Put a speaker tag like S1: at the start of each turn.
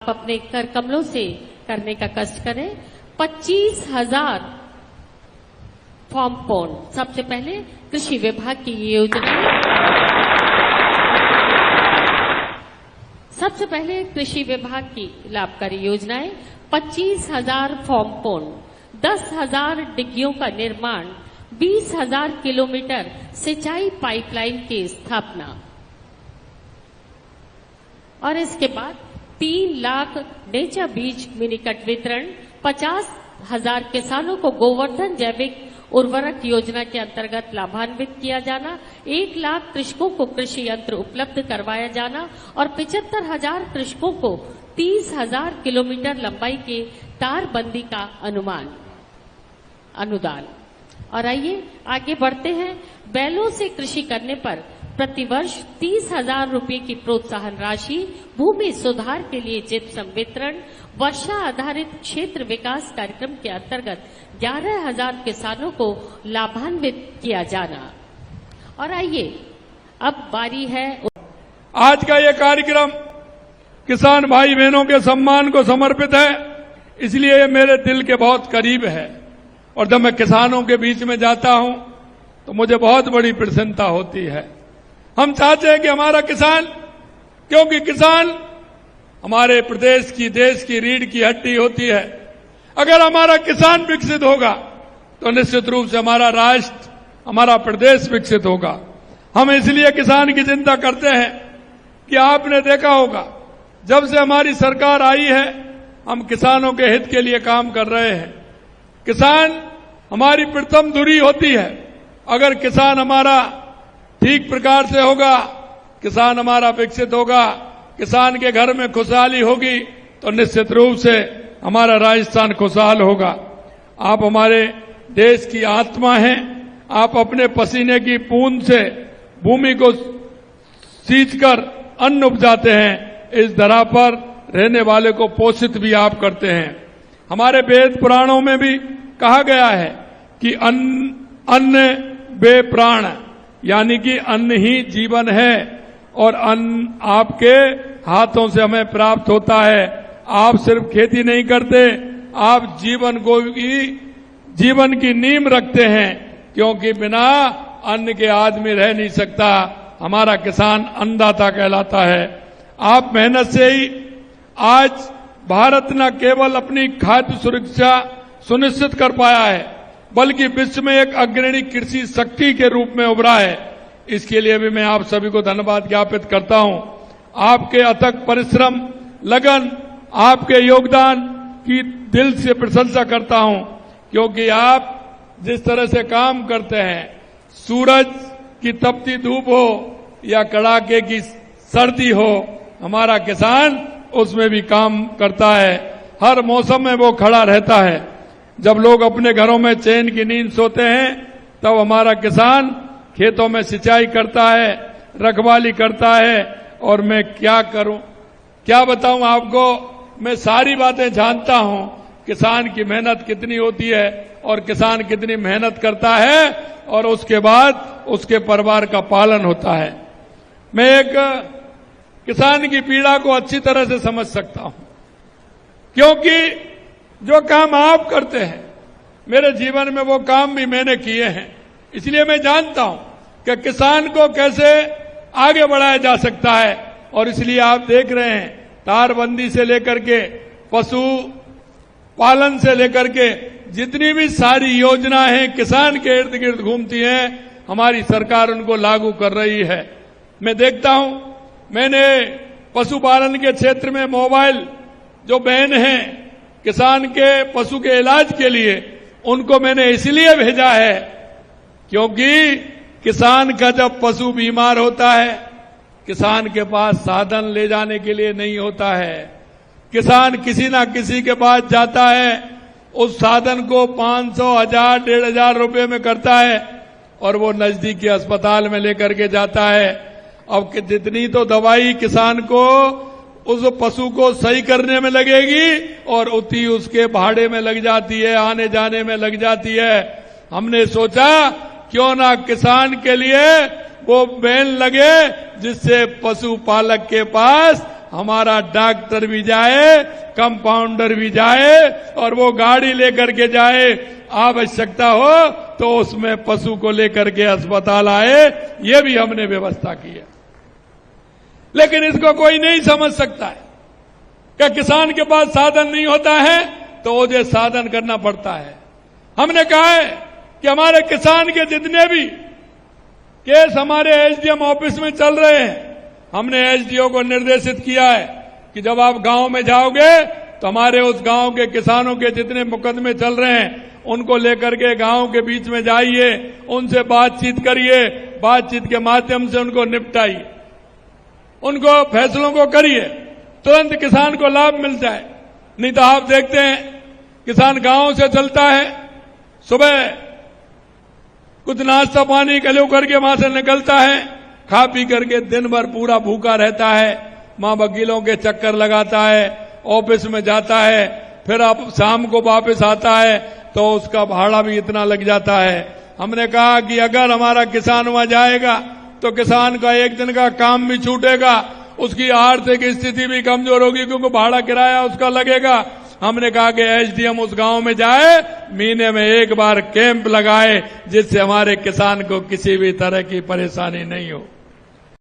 S1: आप अपने कर कमलों से करने का कष्ट करें। 25,000 फॉर्म पूर्ण। सबसे पहले कृषि विभाग की ये योजना, सबसे पहले कृषि विभाग की लाभकारी योजनाएं। 25,000 फॉर्म पूर्ण, 10,000 डिग्गियों का निर्माण, 20,000 किलोमीटर सिंचाई पाइपलाइन की स्थापना। और इसके बाद 3 लाख नेचा बीज मिनीकट वितरण, 50,000 किसानों को गोवर्धन जैविक उर्वरक योजना के अंतर्गत लाभान्वित किया जाना, 1 लाख कृषकों को कृषि यंत्र उपलब्ध करवाया जाना और 75,000 कृषकों को 30,000 किलोमीटर लंबाई के तारबंदी का अनुदान। और आइए आगे बढ़ते हैं। बैलों से कृषि करने पर प्रतिवर्ष 30,000 रुपये की प्रोत्साहन राशि, भूमि सुधार के लिए जिप्सम वितरण, वर्षा आधारित क्षेत्र विकास कार्यक्रम के अंतर्गत 11,000 किसानों को लाभान्वित किया जाना। और आइए अब बारी है,
S2: आज का ये कार्यक्रम किसान भाई बहनों के सम्मान को समर्पित है, इसलिए ये मेरे दिल के बहुत करीब है। और जब मैं किसानों के बीच में जाता हूं तो मुझे बहुत बड़ी प्रसन्नता होती है। हम चाहते हैं कि हमारा किसान, क्योंकि किसान हमारे प्रदेश की, देश की रीढ़ की हड्डी होती है। अगर हमारा किसान विकसित होगा तो निश्चित रूप से हमारा राष्ट्र, हमारा प्रदेश विकसित होगा। हम इसलिए किसान की चिंता करते हैं कि आपने देखा होगा, जब से हमारी सरकार आई है हम किसानों के हित के लिए काम कर रहे हैं। किसान हमारी प्रथम धुरी होती है। अगर किसान हमारा ठीक प्रकार से होगा, किसान हमारा विकसित होगा, किसान के घर में खुशहाली होगी तो निश्चित रूप से हमारा राजस्थान खुशहाल होगा। आप हमारे देश की आत्मा हैं। आप अपने पसीने की बूंद से भूमि को सींचकर अन्न उपजाते हैं। इस धरा पर रहने वाले को पोषित भी आप करते हैं। हमारे वेद पुराणों में भी कहा गया है कि अन्न बे प्राण, यानी कि अन्न ही जीवन है और अन्न आपके हाथों से हमें प्राप्त होता है। आप सिर्फ खेती नहीं करते, आप जीवन की नींव रखते हैं, क्योंकि बिना अन्न के आदमी रह नहीं सकता। हमारा किसान अन्नदाता कहलाता है। आप मेहनत से ही आज भारत न केवल अपनी खाद्य सुरक्षा सुनिश्चित कर पाया है, बल्कि विश्व में एक अग्रणी कृषि शक्ति के रूप में उभरा है। इसके लिए भी मैं आप सभी को धन्यवाद ज्ञापित करता हूं। आपके अथक परिश्रम, लगन, आपके योगदान की दिल से प्रशंसा करता हूं, क्योंकि आप जिस तरह से काम करते हैं, सूरज की तपती धूप हो या कड़ाके की सर्दी हो, हमारा किसान उसमें भी काम करता है। हर मौसम में वो खड़ा रहता है। जब लोग अपने घरों में चैन की नींद सोते हैं, तब हमारा किसान खेतों में सिंचाई करता है, रखवाली करता है। और मैं क्या करूं, क्या बताऊं आपको, मैं सारी बातें जानता हूं। किसान की मेहनत कितनी होती है और किसान कितनी मेहनत करता है और उसके बाद उसके परिवार का पालन होता है। मैं एक किसान की पीड़ा को अच्छी तरह से समझ सकता हूं, क्योंकि जो काम आप करते हैं, मेरे जीवन में वो काम भी मैंने किए हैं। इसलिए मैं जानता हूं कि किसान को कैसे आगे बढ़ाया जा सकता है। और इसलिए आप देख रहे हैं, तारबंदी से लेकर के पशु पालन से लेकर के जितनी भी सारी योजनाएं किसान के इर्द गिर्द घूमती हैं, हमारी सरकार उनको लागू कर रही है। मैं देखता हूं, मैंने पशुपालन के क्षेत्र में मोबाइल जो बहन हैं किसान के पशु के इलाज के लिए, उनको मैंने इसलिए भेजा है क्योंकि किसान का जब पशु बीमार होता है, किसान के पास साधन ले जाने के लिए नहीं होता है। किसान किसी ना किसी के पास जाता है, उस साधन को 500, 1000, 1500 रुपए में करता है और वो नजदीकी अस्पताल में लेकर के जाता है। अब जितनी तो दवाई किसान को उस पशु को सही करने में लगेगी और उतनी उसके भाड़े में लग जाती है, आने जाने में लग जाती है। हमने सोचा क्यों ना किसान के लिए वो बैन लगे जिससे पशुपालक के पास हमारा डॉक्टर भी जाए, कंपाउंडर भी जाए और वो गाड़ी लेकर के जाए, आवश्यकता हो तो उसमें पशु को लेकर के अस्पताल आए, ये भी हमने व्यवस्था की है। लेकिन इसको कोई नहीं समझ सकता है कि किसान के पास साधन नहीं होता है तो मुझे साधन करना पड़ता है। हमने कहा है कि हमारे किसान के जितने भी केस हमारे एसडीएम ऑफिस में चल रहे हैं, हमने एसडीओ को निर्देशित किया है कि जब आप गांव में जाओगे तो हमारे उस गांव के किसानों के जितने मुकदमे चल रहे हैं उनको लेकर के गांव के बीच में जाइए, उनसे बातचीत करिए, बातचीत के माध्यम से उनको निपटाइए, उनको फैसलों को करिए, तुरंत किसान को लाभ मिल जाए। नहीं तो आप देखते हैं किसान गांव से चलता है, सुबह कुछ नाश्ता पानी कलो करके वहां से निकलता है, खा पी करके दिन भर पूरा भूखा रहता है, मां वकीलों के चक्कर लगाता है, ऑफिस में जाता है, फिर अब शाम को वापस आता है तो उसका भाड़ा भी इतना लग जाता है। हमने कहा कि अगर हमारा किसान वहां जाएगा तो किसान का एक दिन का काम भी छूटेगा, उसकी आर्थिक स्थिति भी कमजोर होगी क्योंकि भाड़ा किराया उसका लगेगा। हमने कहा कि एसडीएम उस गांव में जाए, महीने में एक बार कैंप लगाए जिससे हमारे किसान को किसी भी तरह की परेशानी नहीं हो।